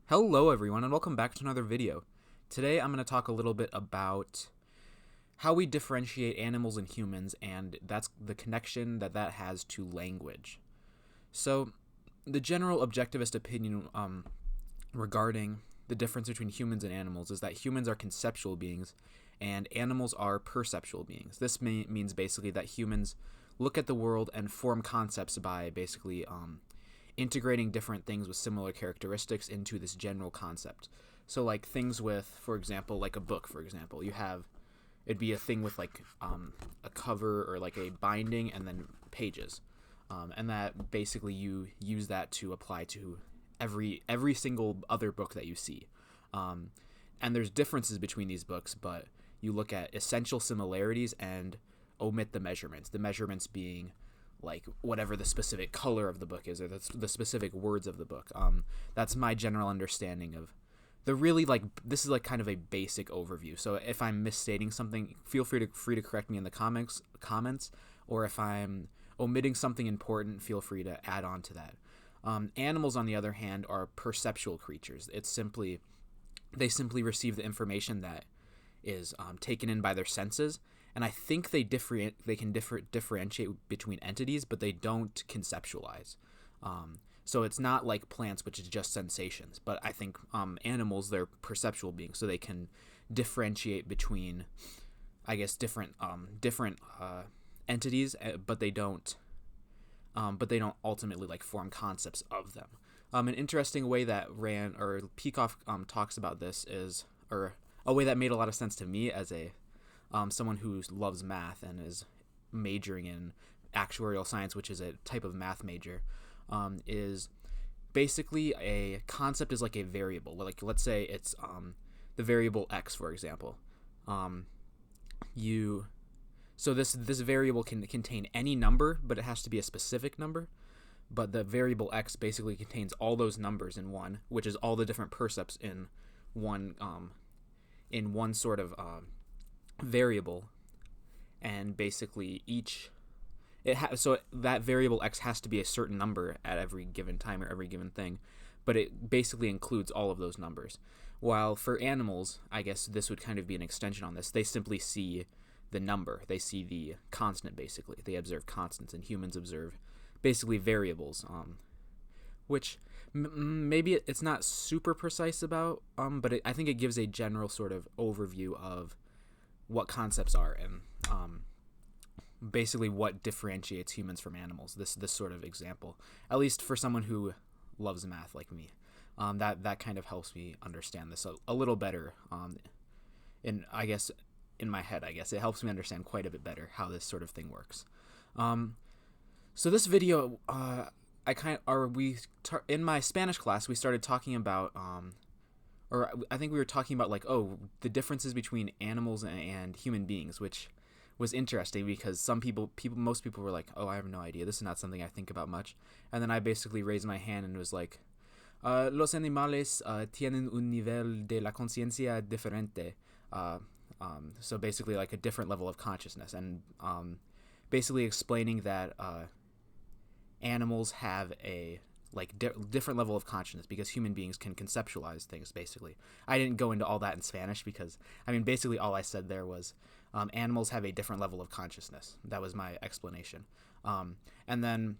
Hello everyone and welcome back to another video. Today I'm going to talk a little bit about how we differentiate animals and humans, and that's the connection that has to language. So the general objectivist opinion regarding the difference between humans and animals is that humans are conceptual beings and animals are perceptual beings. This means basically that humans look at the world and form concepts by basically integrating different things with similar characteristics into this general concept. So like things with, for example, like a book, for example, it'd be a thing with like a cover or like a binding and then pages, and that basically you use that to apply to every single other book that you see. And there's differences between these books, but you look at essential similarities and omit the measurements. The measurements being like whatever the specific color of the book is or the specific words of the book. That's my general understanding of the really, like, this is like kind of a basic overview. So if I'm misstating something, feel free to correct me in the comments, or if I'm omitting something important, feel free to add on to that. Animals, on the other hand, are perceptual creatures. They simply receive the information that is taken in by their senses, and I think they can differentiate between entities, but they don't conceptualize. So it's not like plants, which is just sensations. But I think animals, they're perceptual beings, so they can differentiate between, I guess, different entities, but they don't. But they don't ultimately like form concepts of them. An interesting way that Peikoff talks about this is, or a way that made a lot of sense to me as a someone who loves math and is majoring in actuarial science, which is a type of math major, is basically a concept is like a variable. Like, let's say it's the variable x, for example. So this variable can contain any number, but it has to be a specific number. But the variable x basically contains all those numbers in one, which is all the different percepts in one sort of variable, and basically so that variable x has to be a certain number at every given time or every given thing, but it basically includes all of those numbers. While for animals, I guess this would kind of be an extension on this. They simply see the number. They see the constant, basically. They observe constants, and humans observe basically variables, which maybe it's not super precise about, but I think it gives a general sort of overview of what concepts are and basically what differentiates humans from animals. This sort of example, at least for someone who loves math like me, that kind of helps me understand this a little better. In my head, I guess it helps me understand quite a bit better how this sort of thing works. So this video, in my Spanish class, we started talking about, or I think we were talking about like, the differences between animals and human beings, which was interesting because most people were like, I have no idea. This is not something I think about much. And then I basically raised my hand and was like, los animales tienen un nivel de la conciencia diferente. So basically like a different level of consciousness, and basically explaining that animals have a different level of consciousness because human beings can conceptualize things. Basically, I didn't go into all that in Spanish because basically all I said there was animals have a different level of consciousness. That was my explanation. And then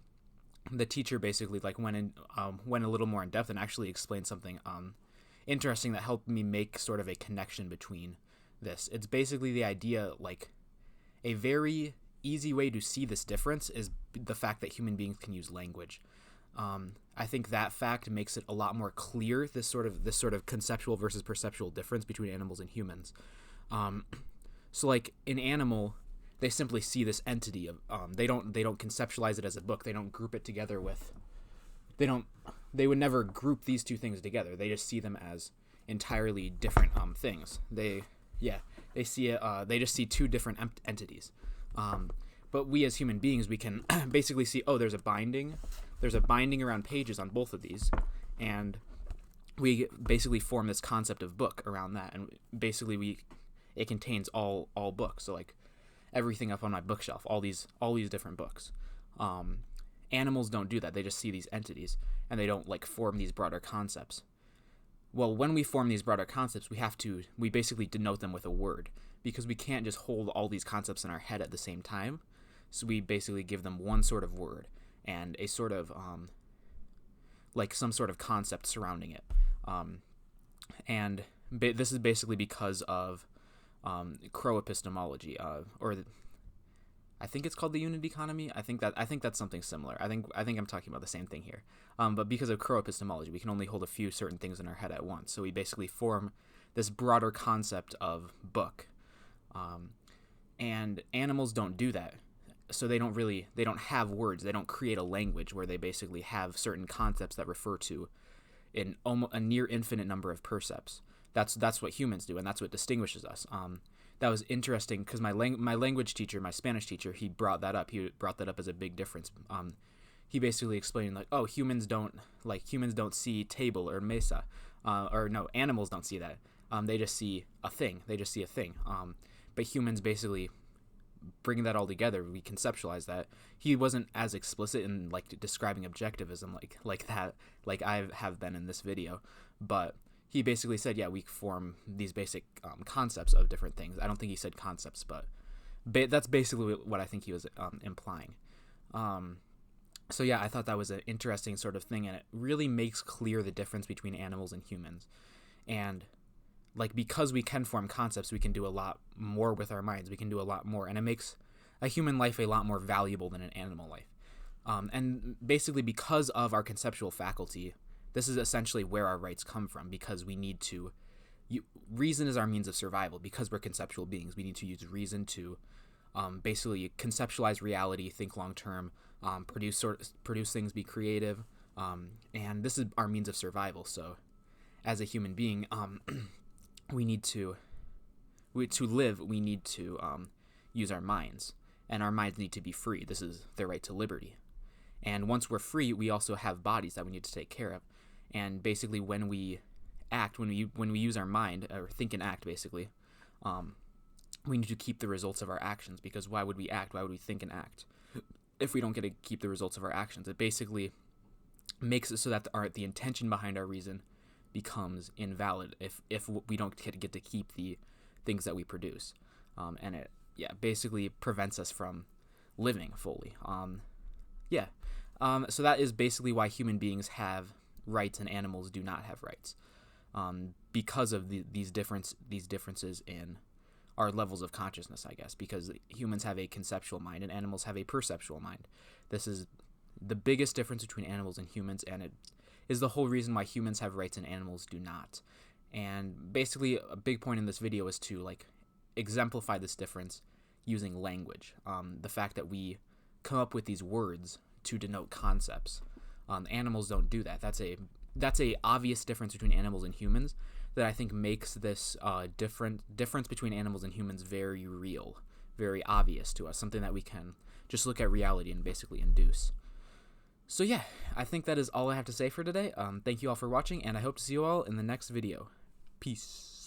the teacher basically went a little more in depth and actually explained something interesting that helped me make sort of a connection between this. It's basically the idea, like, a very easy way to see this difference is the fact that human beings can use language. I think that fact makes it a lot more clear, this sort of conceptual versus perceptual difference between animals and humans. So like an animal, they simply see this entity of they don't conceptualize it as a book. They don't group it together with they would never group these two things together. They just see them as entirely different things. They see it. They just see two different entities. But we as human beings, we can basically see, there's a binding around pages on both of these, and we basically form this concept of book around that, and basically it contains all books. So like everything up on my bookshelf, all these different books. Animals don't do that. They just see these entities, and they don't like form these broader concepts. Well, when we form these broader concepts, we basically denote them with a word, because we can't just hold all these concepts in our head at the same time. So we basically give them one sort of word and a sort of like some sort of concept surrounding it. And this is basically because of Crow epistemology, I think it's called the unit economy. I think that's something similar. I think I'm talking about the same thing here. But because of Crow epistemology, we can only hold a few certain things in our head at once. So we basically form this broader concept of book. And animals don't do that. So they don't have words. They don't create a language where they basically have certain concepts that refer to a near infinite number of percepts. That's what humans do, and that's what distinguishes us. That was interesting because my language teacher, my Spanish teacher, he brought that up. He brought that up as a big difference. He basically explained like, oh, humans don't see table or mesa, or no, animals don't see that. They just see a thing. But humans basically bringing that all together, we conceptualize that. He wasn't as explicit in like describing objectivism like that, like I have been in this video, but he basically said, yeah, we form these basic concepts of different things. I don't think he said concepts, but that's basically what I think he was implying. So yeah, I thought that was an interesting sort of thing, and it really makes clear the difference between animals and humans. And like, because we can form concepts, we can do a lot more with our minds. We can do a lot more, and it makes a human life a lot more valuable than an animal life. And basically, because of our conceptual faculty, this is essentially where our rights come from, because we need to... reason is our means of survival. Because we're conceptual beings, we need to use reason to basically conceptualize reality, think long-term, produce things, be creative, and this is our means of survival. So, as a human being... we need to live, we need to use our minds, and our minds need to be free. This is their right to liberty. And once we're free, we also have bodies that we need to take care of. And basically, when we act, when we use our mind, or think and act, basically, we need to keep the results of our actions, because why would we act? Why would we think and act if we don't get to keep the results of our actions? It basically makes it so that the intention behind our reason becomes invalid if we don't get to keep the things that we produce, and it basically prevents us from living fully. So that is basically why human beings have rights and animals do not have rights, because of these differences in our levels of consciousness, I guess, because humans have a conceptual mind and animals have a perceptual mind. This is the biggest difference between animals and humans, and it is the whole reason why humans have rights and animals do not. And basically, a big point in this video is to like exemplify this difference using language. The fact that we come up with these words to denote concepts. Animals don't do that. That's a obvious difference between animals and humans that I think makes this difference between animals and humans very real, very obvious to us. Something that we can just look at reality and basically induce. So yeah, I think that is all I have to say for today. Thank you all for watching, and I hope to see you all in the next video. Peace.